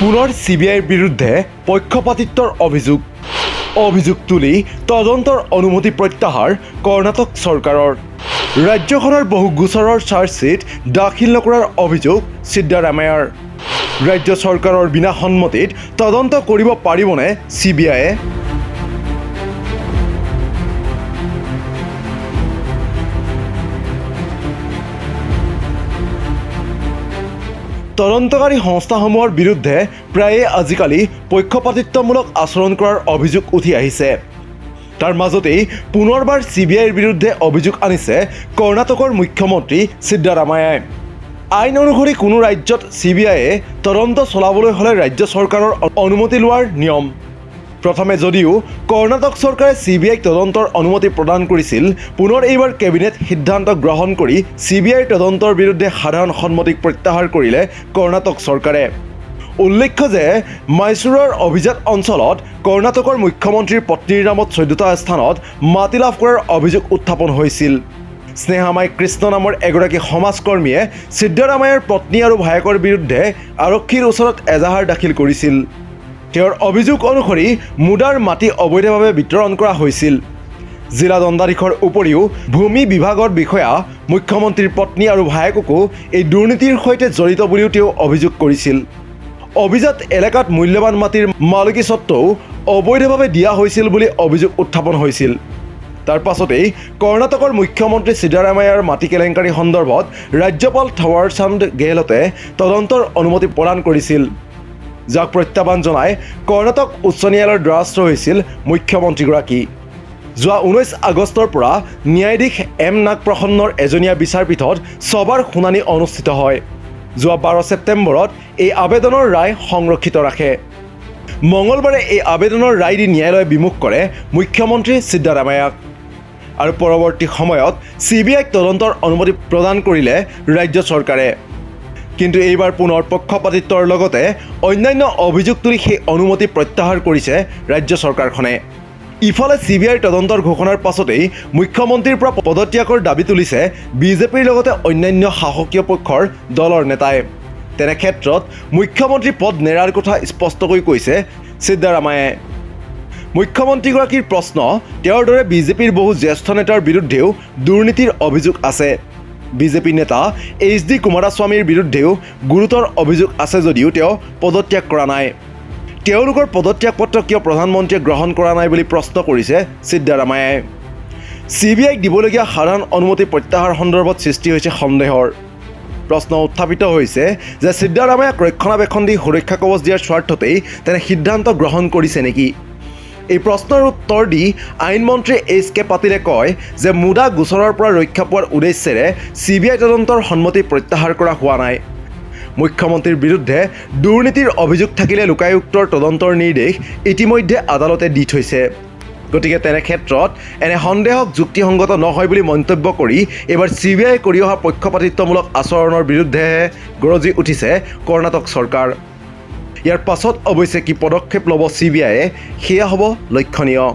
পুনৰ সিবিআইৰ বিৰুদ্ধে পক্ষপাতিত্বৰ অভিযোগ তুলি তদন্তৰ অনুমতি প্ৰত্যাহাৰ কৰ্ণাটক চৰকাৰৰ। ৰাজ্যখনৰ বহু গোচৰৰ চাৰ্জশ্বিট দাখিল নকৰাৰ অভিযোগ সিদ্ধাৰামায়াৰ। ৰাজ্য চৰকাৰৰ বিনা সন্মতিত তদন্ত কৰিব পাৰিবনে সিবিআইয়ে? তদন্তকাৰী সংস্থাসমূহৰ বিৰুদ্ধে প্ৰায়ে আজিকালি পক্ষপাতিত্বমূলক আচৰণ কৰাৰ অভিযোগ উঠি আহিছে। তাৰ মাজতেই পুনৰবাৰ সিবিআইৰ বিৰুদ্ধে অভিযোগ আনিছে কৰ্ণাটকৰ মুখ্যমন্ত্ৰী সিদ্ধাৰামায়াই। আইন অনুসৰি কোনো ৰাজ্যত সিবিআইয়ে তদন্ত চলাবলৈ হ'লে ৰাজ্য চৰকাৰৰ অনুমতি লোৱাৰ নিয়ম। প্ৰথমে যদিও কৰ্ণাটক চৰকাৰে সিবিআইক তদন্তৰ অনুমতি প্ৰদান কৰিছিল, পুনৰ এইবাৰ কেবিনেট সিদ্ধান্ত গ্ৰহণ কৰি সিবিআইৰ তদন্তৰ বিৰুদ্ধে সাধাৰণ সন্মতিক প্ৰত্যাহাৰ কৰিলে কৰ্ণাটক চৰকাৰে। উল্লেখ্য যে মাইচুৰৰ অভিজাত অঞ্চলত কৰ্ণাটকৰ মুখ্যমন্ত্ৰীৰ পত্নীৰ নামত 14টা স্থানত মাটি লাভ কৰাৰ অভিযোগ উত্থাপন হৈছিল। স্নেহামাই কৃষ্ণ নামৰ এগৰাকী সমাজকৰ্মীয়ে সিদ্ধাৰামায়াৰ পত্নী আৰু ভায়েকৰ বিৰুদ্ধে আৰক্ষীৰ ওচৰত এজাহাৰ দাখিল কৰিছিল। তেওঁৰ অভিযোগ অনুসৰি মুডাৰ মাটি অবৈধভাৱে বিতৰণ কৰা হৈছিল। জিলা দণ্ডাধীশৰ উপৰিও ভূমি বিভাগৰ বিষয়া মুখ্যমন্ত্ৰীৰ পত্নী আৰু ভায়েককো এই দুৰ্নীতিৰ সৈতে জড়িত বুলিও তেওঁ অভিযোগ কৰিছিল। অভিজাত এলেকাত মূল্যৱান মাটিৰ মালিকী স্বত্বও অবৈধভাৱে দিয়া হৈছিল বুলি অভিযোগ উত্থাপন হৈছিল। তাৰ পাছতেই কৰ্ণাটকৰ মুখ্যমন্ত্ৰী সিদ্ধাৰামায়াৰ মাটি কেলেংকাৰী সন্দৰ্ভত ৰাজ্যপাল থাৱাৰচান্দ গেহলটে তদন্তৰ অনুমতি প্ৰদান কৰিছিল, যাক প্ৰত্যাহ্বান জনাই কৰ্ণাটক উচ্চ ন্যায়ালয়ৰ দ্বাৰস্থ হৈছিল মুখ্যমন্ত্ৰীগৰাকী। যোৱা 19 আগষ্টৰ পৰা ন্যায়াধীশ এম নাগপ্ৰসন্নৰ এজনীয়া বিচাৰপীঠত ছবাৰ শুনানি অনুষ্ঠিত হয়। যোৱা 12 ছেপ্টেম্বৰত এই আবেদনৰ ৰায় সংৰক্ষিত ৰাখে। মঙলবাৰে এই আবেদনৰ ৰায় দি ন্যায়ালয়ে বিমুখ কৰে মুখ্যমন্ত্ৰী সিদ্ধাৰামায়াক আৰু পৰৱৰ্তী সময়ত সিবিআইক তদন্তৰ অনুমতি প্ৰদান কৰিলে ৰাজ্য চৰকাৰে। কিন্তু এইবাৰ পুনৰ পক্ষপাতিত্বৰ লগতে অন্যান্য অভিযোগ তুলি সেই অনুমতি প্ৰত্যাহাৰ কৰিছে ৰাজ্য চৰকাৰখনে। ইফালে সিবিআইৰ তদন্তৰ ঘোষণাৰ পাছতেই মুখ্যমন্ত্ৰীৰ পৰা পদত্যাগৰ দাবী তুলিছে বিজেপিৰ লগতে অন্যান্য শাসকীয় পক্ষৰ দলৰ নেতাই। তেনে ক্ষেত্ৰত মুখ্যমন্ত্ৰী পদ নেৰাৰ কথা স্পষ্টকৈ কৈছে সিদ্ধাৰামায়াই। মুখ্যমন্ত্ৰীগৰাকীৰ প্ৰশ্ন, তেওঁৰ দৰে বিজেপিৰ বহু জ্যেষ্ঠ নেতাৰ বিৰুদ্ধেও দুৰ্নীতিৰ অভিযোগ আছে। বিজেপি নেতা HD কুমাৰাস্বামীৰ বিৰুদ্ধেও গুৰুতৰ অভিযোগ আছে যদিও তেওঁ পদত্যাগ কৰা নাই। তেওঁলোকৰ পদত্যাগ পত্ৰ কিয় প্ৰধানমন্ত্ৰীয়ে গ্ৰহণ কৰা নাই বুলি প্ৰশ্ন কৰিছে সিদ্ধাৰামায়াই। সিবিআইক দিবলগীয়া সাধাৰণ অনুমতি প্ৰত্যাহাৰ সন্দৰ্ভত সৃষ্টি হৈছে সন্দেহৰ। প্ৰশ্ন উত্থাপিত হৈছে যে সিদ্ধাৰামায়াক ৰক্ষণাবেক্ষণ দি সুৰক্ষা কৱচ দিয়াৰ স্বাৰ্থতেই তেনে সিদ্ধান্ত গ্ৰহণ কৰিছে নেকি? এই প্ৰশ্নৰ উত্তৰ দি আইনমন্ত্ৰী HK পাটিলে কয় যে মুডা গোচৰৰ পৰা ৰক্ষা পোৱাৰ উদ্দেশ্যেৰে সিবিআই তদন্তৰ সন্মতি প্ৰত্যাহাৰ কৰা হোৱা নাই। মুখ্যমন্ত্ৰীৰ বিৰুদ্ধে দুৰ্নীতিৰ অভিযোগ থাকিলে লোকায়ুক্তৰ তদন্তৰ নিৰ্দেশ ইতিমধ্যে আদালতে দি থৈছে। গতিকে তেনে ক্ষেত্ৰত এনে সন্দেহক যুক্তিসংগত নহয় বুলি মন্তব্য কৰি এইবাৰ সিবিআই কৰি অহা পক্ষপাতিত্বমূলক আচৰণৰ বিৰুদ্ধেহে গৰজি উঠিছে কৰ্ণাটক চৰকাৰ। ইয়াৰ পাছত অৱশ্যে কি পদক্ষেপ ল'ব সিবিআইয়ে, সেয়া হ'ব লক্ষণীয়।